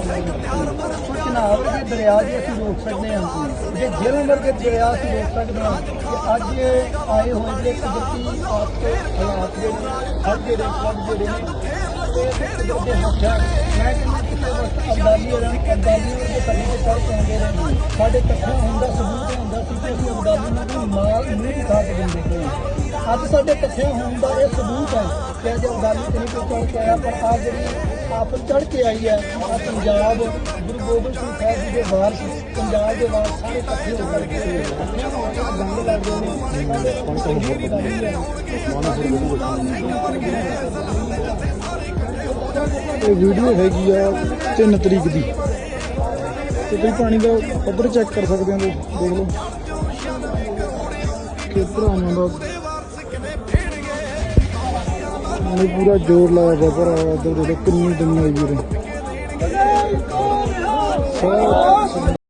चनाब के दरिया जो असं रोक सकते हैं जो जेल वर्गे दरिया असं रोक सकते हैं कि अज आए हुए जो कुदरती आपके हालात जो हर जोड़े सब जोड़े कुदरती हथ है मैं कहना किसी वक्त अबदाली अबदाली वर्गे कभी के चढ़ के आते रहे साढ़े कट्ठा होने सबूत होंगे कि असं अबदाली में कोई माल नहीं दिखा के देंगे कोई अज साढ़े कट्ठे होने का यह सबूत है कि अज अबदाली से नहीं कोई चढ़ के आया पर आ जी आप चढ़ के आई है पंजाब गुरु गोबिंद सिंह साहब जी के वारस पंजाब के वारस सारे इकट्ठे होकर गंद लगते हैं वीडियो हैगी आ 3 तरीक की तो तुम पानी का पद्धर चेक कर सकते हो देख लो कि भरावां का पूरा जोर लाया गया भरा इधर देखो कितनी दुनिया आई